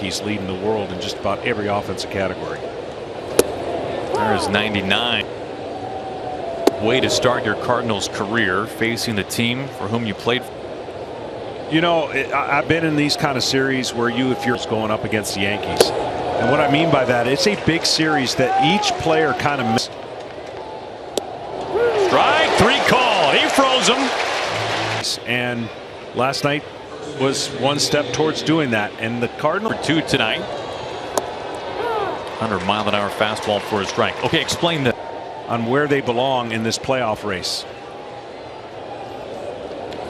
Yankees leading the world in just about every offensive category. There's 99. Way to start your Cardinals career, facing the team for whom you played. You know, I've been in these kind of series where if you're going up against the Yankees. And what I mean by that, it's a big series that each player kind of missed. Strike 3 call. He froze him. And last night was one step towards doing that. And the Cardinals for 2 tonight. 100-mile-an-hour fastball for a strike. Okay, explain that. On where they belong in this playoff race.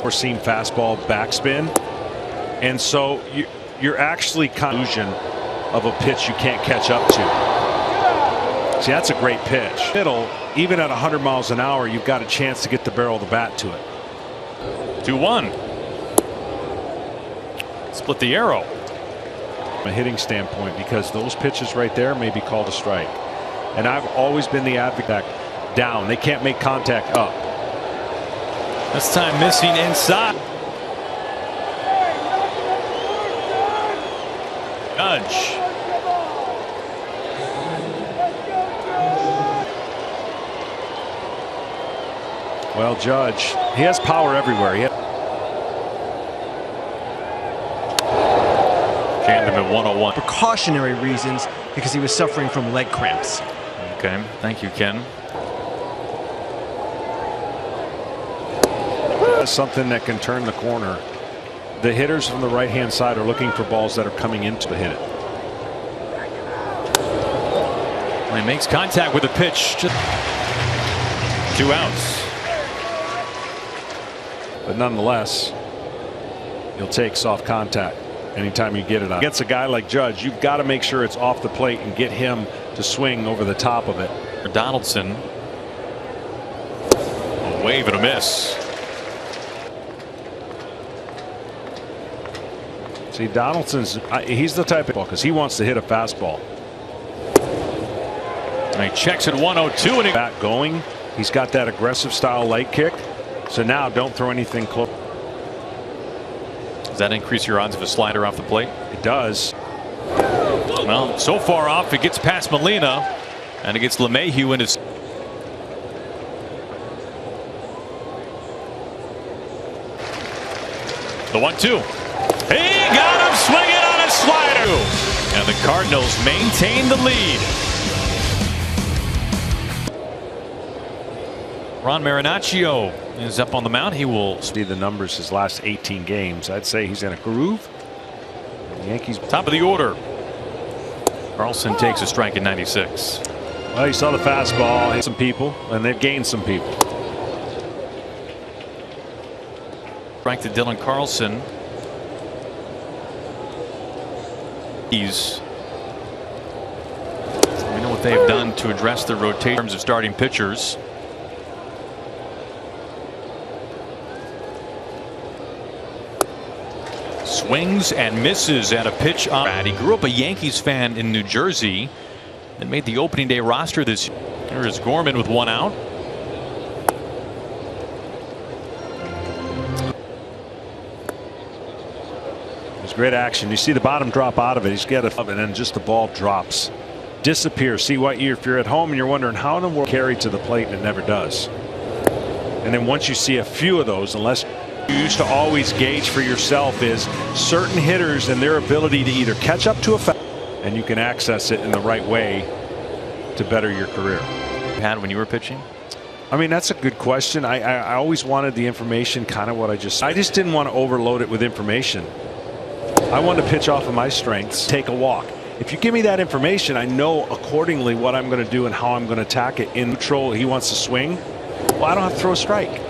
We're seeing fastball backspin, and so you're actually illusion of a pitch you can't catch up to. See, that's a great pitch. Middle, even at 100 miles an hour, you've got a chance to get the barrel of the bat to it. 2-1. Split the arrow. From a hitting standpoint, because those pitches right there may be called a strike. And I've always been the advocate down. They can't make contact up. This time missing inside. Judge. Well, Judge, he has power everywhere. Jammed him at 101. Precautionary reasons, because he was suffering from leg cramps. Okay, thank you, Ken. Something that can turn the corner. The hitters from the right-hand side are looking for balls that are coming into the hit it. Well, he makes contact with the pitch. Just 2 outs. But nonetheless, you'll take soft contact anytime you get it on. Against a guy like Judge, you've got to make sure it's off the plate and get him to swing over the top of it. Donaldson. A wave and a miss. See, Donaldson's he's the type of ball because he wants to hit a fastball. And he checks at 102 and he back going. He's got that aggressive style leg kick. So now don't throw anything close. Does that increase your odds of a slider off the plate? It does. Well, so far off, it gets past Molina, and it gets LeMahieu in his. The 1-2. He got him swinging on a slider. And the Cardinals maintain the lead. Ron Marinaccio is up on the mound. He will see the numbers his last 18 games. I'd say he's in a groove. The Yankees top of the order. Carlson takes a strike in 96. Well, you saw the fastball hit some people, and they've gained some people. Strike to Dylan Carlson. We know what they've done to address the rotation in terms of starting pitchers. Swings and misses at a pitch on. He grew up a Yankees fan in New Jersey and made the opening day roster this year. Here is Gorman with 1 out. It's great action. You see the bottom drop out of it. He's got a and then just the ball drops, disappears. See what if you're at home and you're wondering how in the world carry to the plate, and it never does. And then once you see a few of those, unless you used to always gauge for yourself is certain hitters and their ability to either catch up to a foul, and you can access it in the right way to better your career. You had when you were pitching? I mean, that's a good question. I always wanted the information, kind of what I just didn't want to overload it with information. I wanted to pitch off of my strengths, take a walk. If you give me that information, I know accordingly what I'm going to do and how I'm going to attack it. In neutral, he wants to swing. Well, I don't have to throw a strike.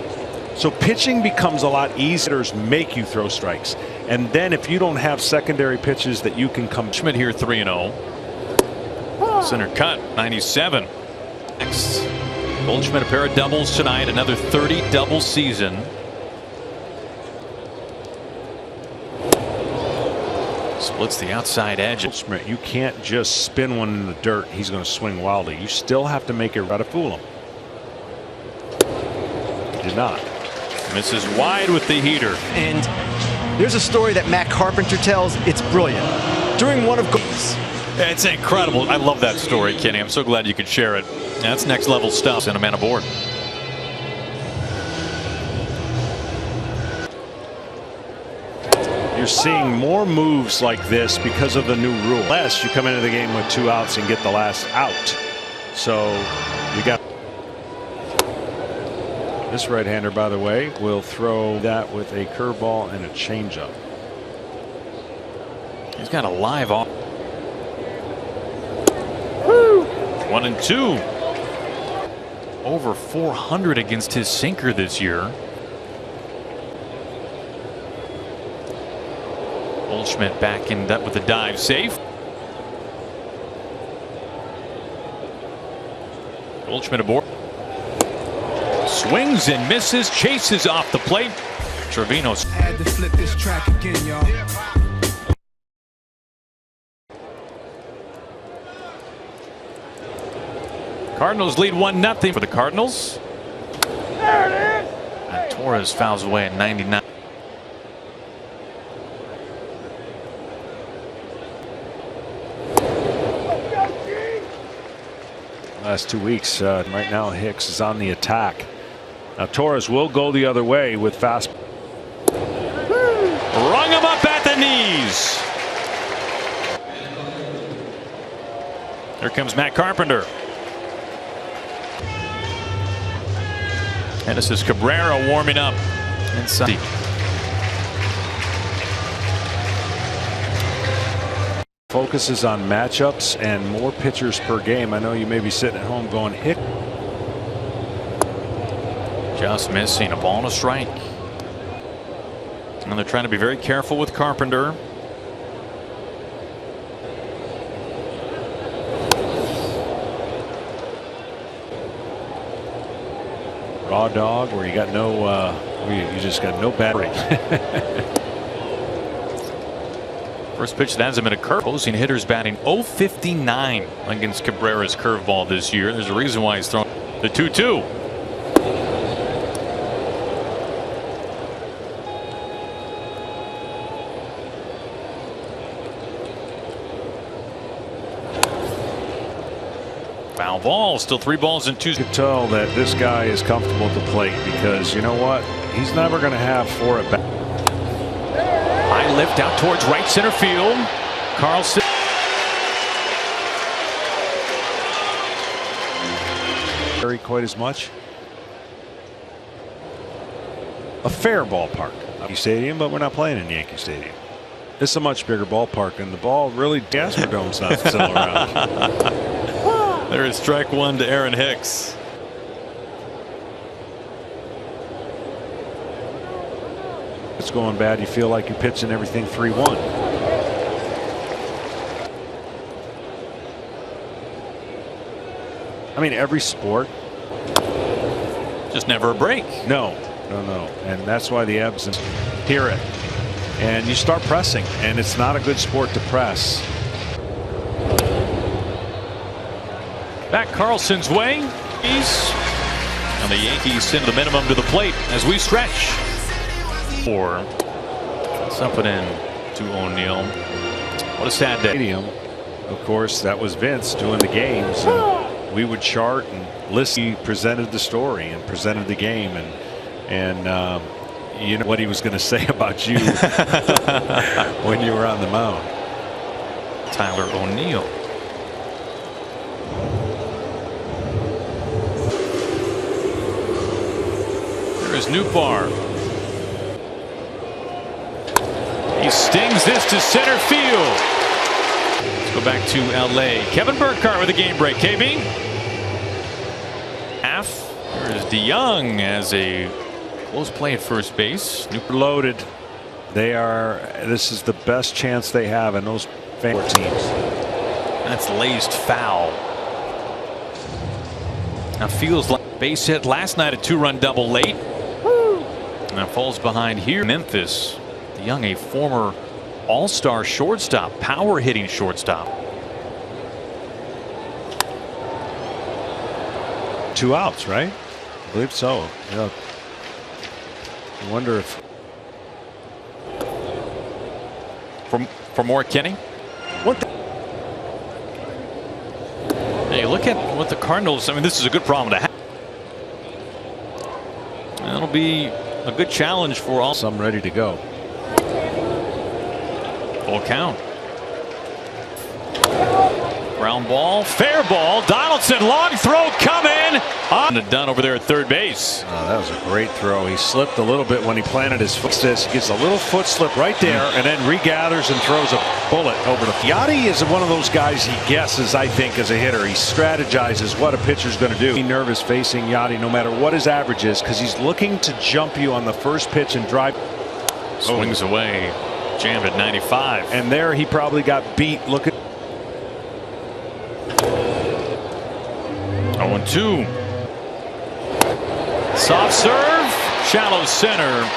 So pitching becomes a lot easier. Make you throw strikes. And then if you don't have secondary pitches that you can come. Schmidt here 3-0. Center cut 97. Next. Goldschmidt a pair of doubles tonight. Another 30 double season. Splits the outside edge. Goldschmidt, you can't just spin one in the dirt. He's going to swing wildly. You still have to make it try to fool him. He did not. Misses wide with the heater. And there's a story that Matt Carpenter tells. It's brilliant. during one of goals. It's incredible. I love that story, Kenny. I'm so glad you could share it. That's next level stuff. And a man aboard. You're seeing more moves like this because of the new rule. Less you come into the game with 2 outs and get the last out. So you got this right-hander, by the way, will throw that with a curveball and a changeup. He's got a live off. 1-2. Over 400 against his sinker this year. Goldschmidt back in that with a dive safe. Goldschmidt aboard. Swings and misses, chases off the plate. Trevino's. Had to flip this track again, y'all. Cardinals lead 1-0 for the Cardinals. There it is. And Torres fouls away at 99. Last 2 weeks, right now Hicks is on the attack. Now Torres will go the other way with fast. Rung him up at the knees. Here comes Matt Carpenter. And this is Cabrera warming up inside. Focuses on matchups and more pitchers per game. I know you may be sitting at home going hit. Just missing a ball and a strike. And they're trying to be very careful with Carpenter. Raw dog where you got no you just got no battery. First pitch that hasn't been a curve. Opposing hitters batting .059 against Cabrera's curveball this year. There's a reason why he's thrown the 2-2. Foul ball. Still 3 balls and 2. You can tell that this guy is comfortable at the plate because you know what? He's never going to have 4 at bat. High lift out towards right center field. Carlson. Very quite as much. A fair ballpark. Yankee Stadium, but we're not playing in Yankee Stadium. It's a much bigger ballpark, and the ball really Gasperdome's not still around. There is strike 1 to Aaron Hicks. It's going bad. You feel like you're pitching everything 3-1. I mean, every sport. Just never a break. No. And that's why the ebbs and hear it. And you start pressing, and it's not a good sport to press. Back Carlson's way. And the Yankees send the minimum to the plate as we stretch. Something in to O'Neill. What a sad day. Of course, that was Vince doing the games. And we would chart and listen. He presented the story and presented the game, and you know what he was going to say about you when you were on the mound. Tyler O'Neill. There is Newbar. He stings this to center field. Let's go back to LA. Kevin Burkhardt with a game break. KB. Half. Here is DeYoung as a close play at first base. Loaded. They are. This is the best chance they have in those 4 teams. That's laced foul. Now feels like base hit last night, a 2-run double late. Now falls behind here. Memphis. DeYoung, a former all-star shortstop, power hitting shortstop. 2 outs, right? I believe so. Yeah. I wonder if for more Kenny. Hey, look at what the Cardinals. I mean, this is a good problem to have. That'll be a good challenge for all. Some ready to go. Full count. Ground ball, fair ball. Donaldson, long throw coming. On and done over there at third base. Oh, that was a great throw. He slipped a little bit when he planted his foot. He gets a little foot slip right there and then regathers and throws a bullet over the. Yachty is one of those guys he guesses, I think, as a hitter. He strategizes what a pitcher's going to do. He's nervous facing Yachty no matter what his average is because he's looking to jump you on the first pitch and drive. Swings away. Jammed at 95. And there he probably got beat. Look at 0-2. Soft serve, shallow center.